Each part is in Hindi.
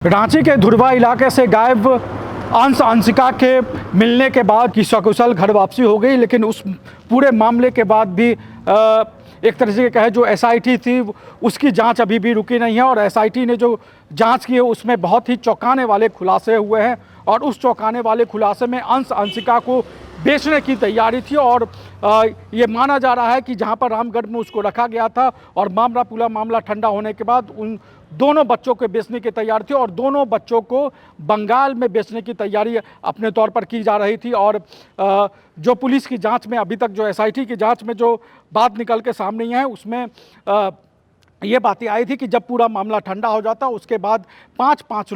रांची के धुरवा इलाके से गायब अंशिका के मिलने के बाद की सकुशल घर वापसी हो गई, लेकिन उस पूरे मामले के बाद भी एक तरह से कहे जो एसआईटी थी उसकी जांच अभी भी रुकी नहीं है। और एसआईटी ने जो जांच की है उसमें बहुत ही चौंकाने वाले खुलासे हुए हैं। और उस चौंकाने वाले खुलासे में अंशिका को बेचने की तैयारी थी। और ये माना जा रहा है कि जहां पर रामगढ़ में उसको रखा गया था और पूरा मामला ठंडा होने के बाद उन दोनों बच्चों को बेचने की तैयारी थी और दोनों बच्चों को बंगाल में बेचने की तैयारी अपने तौर पर की जा रही थी। और जो पुलिस की जांच में अभी तक जो एसआईटी की जांच में जो बात निकल के सामने आई है उसमें ये बातें आई थी कि जब पूरा मामला ठंडा हो जाता उसके बाद 5-5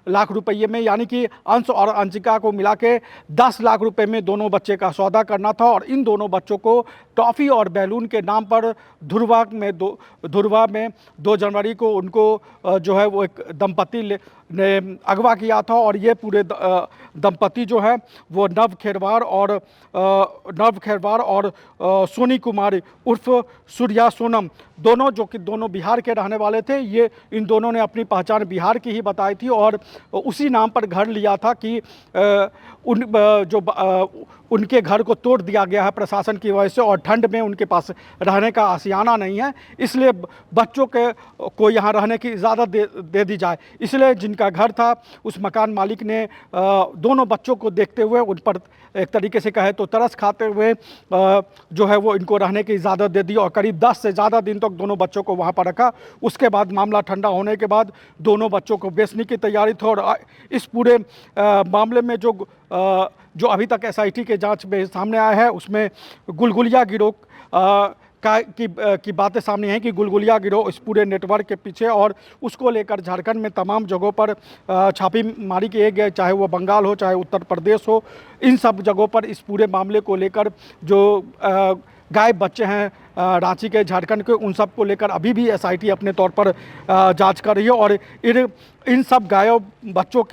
लाख रुपये में, यानी कि अंश और अंशिका को मिला के 10 लाख रुपए में दोनों बच्चे का सौदा करना था। और इन दोनों बच्चों को टॉफ़ी और बैलून के नाम पर धुरवा में 2 जनवरी को उनको जो है वो एक दंपति ने अगवा किया था। और ये पूरे दंपति जो है वो नव खेरवार और सोनी कुमारी उर्फ सूर्या सोनम, दोनों बिहार के रहने वाले थे। ये इन दोनों ने अपनी पहचान बिहार की ही बताई थी और उसी नाम पर घर लिया था कि उनके घर को तोड़ दिया गया है प्रशासन की वजह से और ठंड में उनके पास रहने का आशियाना नहीं है, इसलिए बच्चों को यहाँ रहने की इजाज़त दे दी जाए। इसलिए जिनका घर था उस मकान मालिक ने दोनों बच्चों को देखते हुए उन पर एक तरीके से कहे तो तरस खाते हुए जो है वो इनको रहने की इजाज़त दे दी और करीब 10 से ज़्यादा दिन तक दोनों बच्चों को वहाँ पर रखा। उसके बाद मामला ठंडा होने के बाद दोनों बच्चों को बेचने की तैयारी थी। और इस पूरे मामले में जो अभी तक एसआईटी के जांच में सामने आया है उसमें गुलगुलिया गिरोह की बातें सामने हैं कि गुलगुलिया गिरोह इस पूरे नेटवर्क के पीछे और उसको लेकर झारखंड में तमाम जगहों पर छापेमारी किए गए, चाहे वो बंगाल हो चाहे उत्तर प्रदेश हो। इन सब जगहों पर इस पूरे मामले को लेकर जो गायब बच्चे हैं रांची के, झारखंड के, उन सब को लेकर अभी भी एसआईटी अपने तौर पर जांच कर रही है। और इन सब गायब बच्चों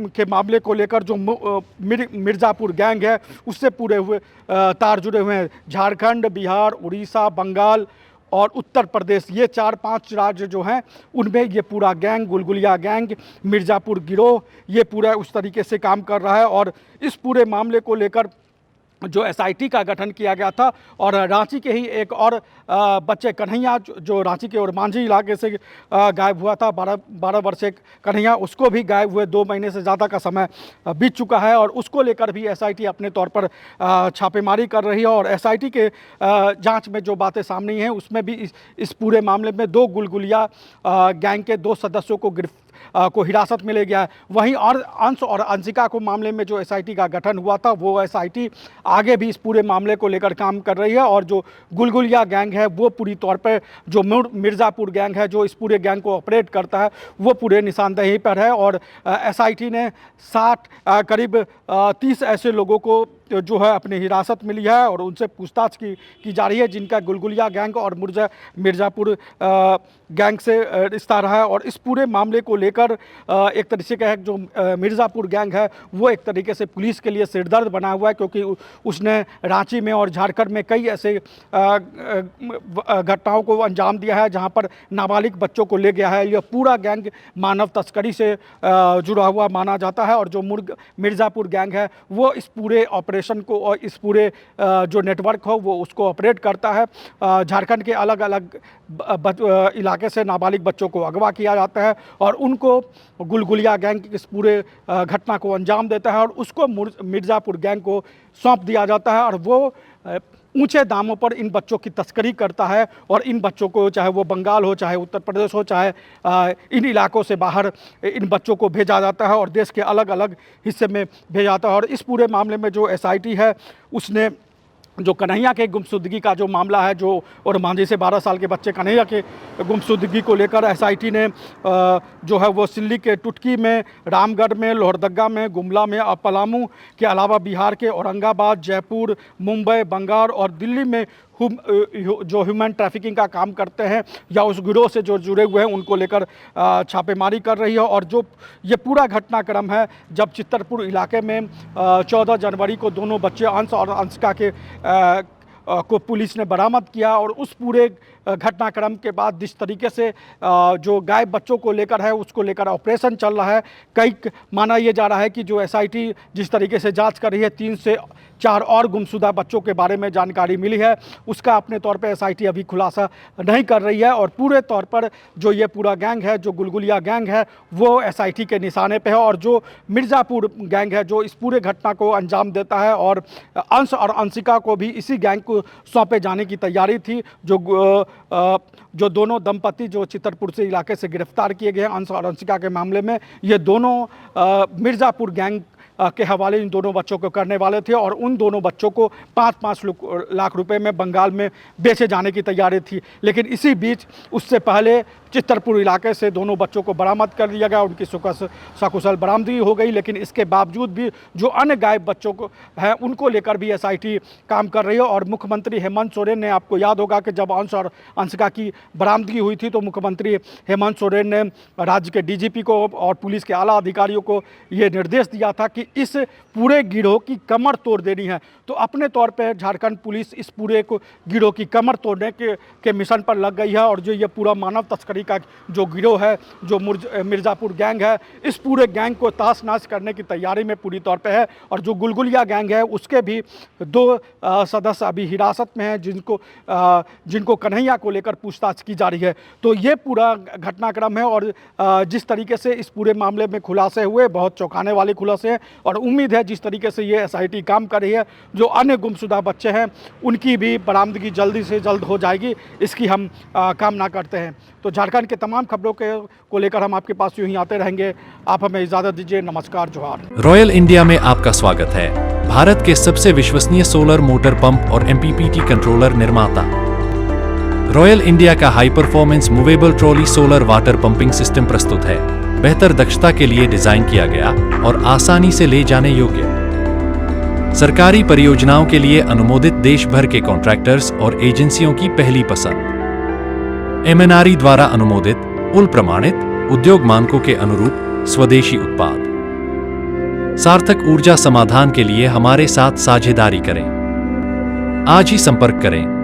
के मामले को लेकर जो मिर्ज़ापुर गैंग है उससे पूरे हुए तार जुड़े हुए हैं। झारखंड, बिहार, उड़ीसा, बंगाल और उत्तर प्रदेश, ये 4-5 राज्य जो हैं उनमें ये पूरा गैंग, गुलगुलिया गैंग, मिर्ज़ापुर गिरोह, ये पूरा उस तरीके से काम कर रहा है। और इस पूरे मामले को लेकर जो एसआईटी का गठन किया गया था और रांची के ही एक और बच्चे कन्हैया जो रांची के और मांझी इलाके से गायब हुआ था, 12 वर्षीय कन्हैया, उसको भी गायब हुए 2 महीने से ज़्यादा का समय बीत चुका है। और उसको लेकर भी एसआईटी अपने तौर पर छापेमारी कर रही है। और एसआईटी के जांच में जो बातें सामने हैं उसमें भी इस पूरे मामले में 2 गुलगुलिया गैंग के 2 सदस्यों को हिरासत में ले गया है। वहीं और अंश और अंशिका को मामले में जो एसआईटी का गठन हुआ था वो एसआईटी आगे भी इस पूरे मामले को लेकर काम कर रही है। और जो गुलगुलिया गैंग है वो पूरी तौर पर जो मिर्ज़ापुर गैंग है जो इस पूरे गैंग को ऑपरेट करता है वो पूरे निशानदेही पर है। और एसआईटी ने करीब 30 ऐसे लोगों को जो है अपनी हिरासत मिली है और उनसे पूछताछ की जा रही है जिनका गुलगुलिया गैंग और मिर्ज़ापुर गैंग से रिश्ता रहा है। और इस पूरे मामले को लेकर एक तरीके से कहें जो मिर्ज़ापुर गैंग है वो एक तरीके से पुलिस के लिए सिरदर्द बना हुआ है, क्योंकि उसने रांची में और झारखंड में कई ऐसे घटनाओं को अंजाम दिया है जहां पर नाबालिग बच्चों को ले गया है। यह पूरा गैंग मानव तस्करी से जुड़ा हुआ माना जाता है। और जो मिर्ज़ापुर गैंग है वो इस पूरे ऑपरेशन को और इस पूरे जो नेटवर्क हो वो उसको ऑपरेट करता है। झारखंड के अलग अलग इलाके से नाबालिग बच्चों को अगवा किया जाता है और उनको गुलगुलिया गैंग इस पूरे घटना को अंजाम देता है और उसको मिर्ज़ापुर गैंग को सौंप दिया जाता है। और वो ऊंचे दामों पर इन बच्चों की तस्करी करता है और इन बच्चों को, चाहे वो बंगाल हो चाहे उत्तर प्रदेश हो चाहे इन इलाकों से बाहर इन बच्चों को भेजा जाता है और देश के अलग अलग हिस्से में भेजा जाता है। और इस पूरे मामले में जो एसआईटी है उसने जो कन्हैया के गुमशुदगी का जो मामला है जो और मांझी से 12 साल के बच्चे कन्हैया के गुमशुदगी को लेकर एसआईटी ने जो है वो सिल्ली के टुटकी में, रामगढ़ में, लोहरदगा में, गुमला में और पलामू के अलावा बिहार के औरंगाबाद, जयपुर, मुंबई, बंगाल और दिल्ली में जो ह्यूमन ट्रैफिकिंग का काम करते हैं या उस गिरोह से जो जुड़े हुए हैं उनको लेकर छापेमारी कर रही है। और जो ये पूरा घटनाक्रम है जब चित्तरपुर इलाके में 14 जनवरी को दोनों बच्चे अंश और अंशिका को पुलिस ने बरामद किया और उस पूरे घटनाक्रम के बाद जिस तरीके से जो गायब बच्चों को लेकर है उसको लेकर ऑपरेशन चल रहा है, कई माना यह जा रहा है कि जो एसआईटी जिस तरीके से जांच कर रही है, 3 से 4 और गुमशुदा बच्चों के बारे में जानकारी मिली है, उसका अपने तौर पे एसआईटी अभी खुलासा नहीं कर रही है। और पूरे तौर पर जो ये पूरा गैंग है, जो गुलगुलिया गैंग है, वो एसआईटी के निशाने पे है। और जो मिर्ज़ापुर गैंग है जो इस पूरे घटना को अंजाम देता है, और अंश और अंशिका को भी इसी गैंग को सौंपे जाने की तैयारी थी। जो दोनों दंपति जो चितरपुर से इलाके से गिरफ्तार किए गए हैं अंश और अंशिका के मामले में, ये दोनों मिर्ज़ापुर गैंग के हवाले इन दोनों बच्चों को करने वाले थे, और उन दोनों बच्चों को 5-5 लाख रुपए में बंगाल में बेचे जाने की तैयारी थी। लेकिन इसी बीच उससे पहले चितरपुर इलाके से दोनों बच्चों को बरामद कर लिया गया, उनकी सकुशल बरामदगी हो गई। लेकिन इसके बावजूद भी जो अन्य गायब बच्चों को हैं उनको लेकर भी एसआईटी काम कर रही है। और मुख्यमंत्री हेमंत सोरेन ने, आपको याद होगा कि जब अंश और अंशिका की बरामदगी हुई थी तो मुख्यमंत्री हेमंत सोरेन ने राज्य के डीजीपी को और पुलिस के आला अधिकारियों को ये निर्देश दिया था कि इस पूरे गिरोह की कमर तोड़ देनी है। तो अपने तौर पर झारखंड पुलिस इस पूरे गिरोह की कमर तोड़ने के मिशन पर लग गई है। और जो ये पूरा मानव तस्करी का जो गिरोह है, जो मिर्ज़ापुर गैंग है, इस पूरे गैंग को ताश-नाश करने की तैयारी में पूरी तौर पे है। और जो गुलगुलिया गैंग है उसके भी 2 सदस्य अभी हिरासत में हैं, जिनको कन्हैया को लेकर पूछताछ की जा रही है। तो ये पूरा घटनाक्रम है। और जिस तरीके से इस पूरे मामले में खुलासे हुए, बहुत चौंकाने वाले खुलासे हैं। और उम्मीद है जिस तरीके से ये एसआईटी काम कर रही है, जो अन्य गुमशुदा बच्चे हैं उनकी भी बरामदगी जल्दी से जल्द हो जाएगी, इसकी हम कामना करते हैं। तो झारखंड के तमाम खबरों को लेकर हम आपके पास यूं ही आते रहेंगे। आप हमें इजाज़त दीजिए। नमस्कार, जोहार। रॉयल इंडिया में आपका स्वागत है। भारत के सबसे विश्वसनीय सोलर मोटर पंप और एमपीपीटी कंट्रोलर निर्माता रॉयल इंडिया का high performance movable trolley solar water pumping system प्रस्तुत है। बेहतर दक्षता के लिए डिजाइन किया गया और आसानी से ले जाने योग्य। सरकारी परियोजनाओं के लिए अनुमोदित देश भर के कॉन्ट्रैक्टर्स और एजेंसियों की पहली पसंद। एमएनआरई द्वारा अनुमोदित, उल प्रमाणित, उद्योग मानकों के अनुरूप स्वदेशी उत्पाद। सार्थक ऊर्जा समाधान के लिए हमारे साथ साझेदारी करें। आज ही संपर्क करें।